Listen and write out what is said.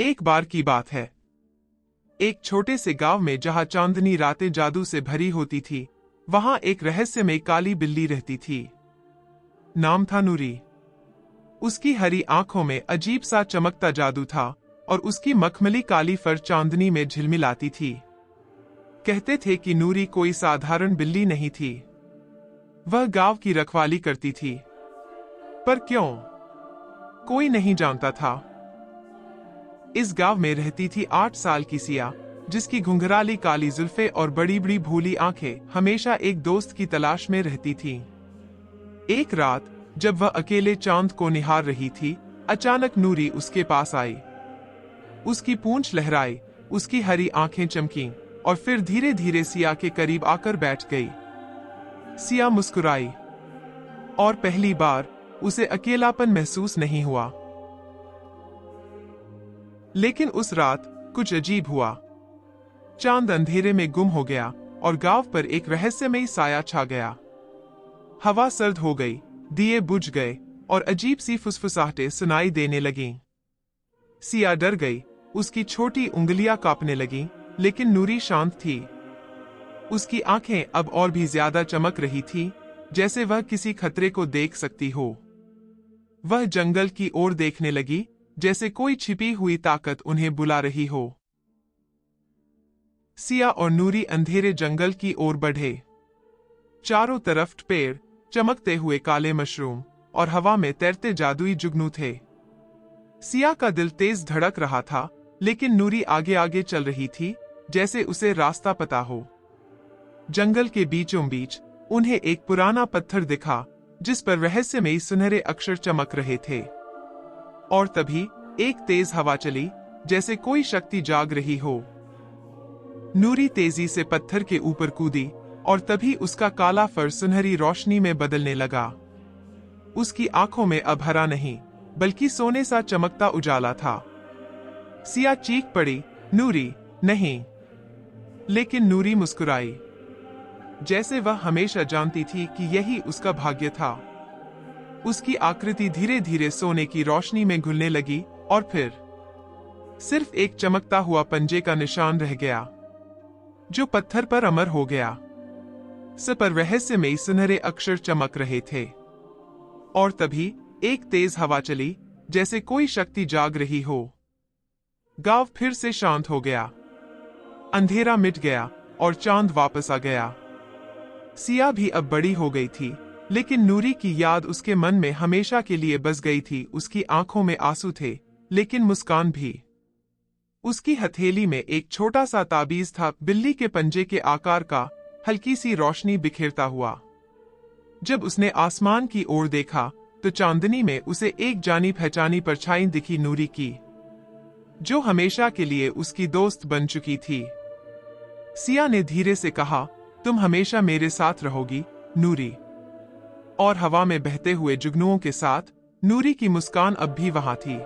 एक बार की बात है। एक छोटे से गांव में जहां चांदनी रातें जादू से भरी होती थी, वहां एक रहस्यमय काली बिल्ली रहती थी। नाम था नूरी। उसकी हरी आंखों में अजीब सा चमकता जादू था और उसकी मखमली काली फर चांदनी में झिलमिलाती थी। कहते थे कि नूरी कोई साधारण बिल्ली नहीं थी। वह गांव की रखवाली करती थी। पर क्यों? कोई नहीं जानता था। इस गांव में रहती थी 8 साल की सिया, जिसकी घुंघराली काली जुल्फे और बड़ी बड़ी भूली आंखें हमेशा एक दोस्त की तलाश में रहती थीं। एक रात जब वह अकेले चांद को निहार रही थी, अचानक नूरी उसके पास आई। उसकी पूंछ लहराई, उसकी हरी आंखें चमकीं और फिर धीरे धीरे सिया के करीब आकर बैठ गई। सिया मुस्कुराई और पहली बार उसे अकेलापन महसूस नहीं हुआ। लेकिन उस रात कुछ अजीब हुआ। चांद अंधेरे में गुम हो गया और गांव पर एक रहस्यमय साया छा गया। हवा सर्द हो गई, दिए बुझ गए और अजीब सी फुसफुसाहटें सुनाई देने लगीं। सिया डर गई, उसकी छोटी उंगलियां कांपने लगीं, लेकिन नूरी शांत थी। उसकी आंखें अब और भी ज्यादा चमक रही थी, जैसे वह किसी खतरे को देख सकती हो। वह जंगल की ओर देखने लगी, जैसे कोई छिपी हुई ताकत उन्हें बुला रही हो। सिया और नूरी अंधेरे जंगल की ओर बढ़े। चारों तरफ पेड़, चमकते हुए काले मशरूम और हवा में तैरते जादुई जुगनू थे। सिया का दिल तेज धड़क रहा था, लेकिन नूरी आगे आगे चल रही थी, जैसे उसे रास्ता पता हो। जंगल के बीचों बीच उन्हें एक पुराना पत्थर दिखा, जिस पर रहस्यमयी सुनहरे अक्षर चमक रहे थे। और तभी एक तेज हवा चली, जैसे कोई शक्ति जाग रही हो। नूरी तेजी से पत्थर के ऊपर कूदी और तभी उसका काला फर सुनहरी रोशनी में बदलने लगा। उसकी आंखों में अब हरा नहीं, बल्कि सोने सा चमकता उजाला था। सिया चीख पड़ी, नूरी, नहीं। लेकिन नूरी मुस्कुराई, जैसे वह हमेशा जानती थी कि यही उसका भाग्य था। उसकी आकृति धीरे धीरे सोने की रोशनी में घुलने लगी और फिर सिर्फ एक चमकता हुआ पंजे का निशान रह गया, जो पत्थर पर अमर हो गया। सब पर रहस्यमयी सुनहरे अक्षर चमक रहे थे। और तभी एक तेज हवा चली, जैसे कोई शक्ति जाग रही हो। गांव फिर से शांत हो गया। अंधेरा मिट गया और चांद वापस आ गया। सिया भी अब बड़ी हो गई थी, लेकिन नूरी की याद उसके मन में हमेशा के लिए बस गई थी। उसकी आंखों में आंसू थे, लेकिन मुस्कान भी। उसकी हथेली में एक छोटा सा ताबीज था, बिल्ली के पंजे के आकार का, हल्की सी रोशनी बिखेरता हुआ। जब उसने आसमान की ओर देखा, तो चांदनी में उसे एक जानी पहचानी परछाई दिखी, नूरी की, जो हमेशा के लिए उसकी दोस्त बन चुकी थी। सिया ने धीरे से कहा, तुम हमेशा मेरे साथ रहोगी, नूरी। और हवा में बहते हुए जुगनुओं के साथ नूरी की मुस्कान अब भी वहां थी।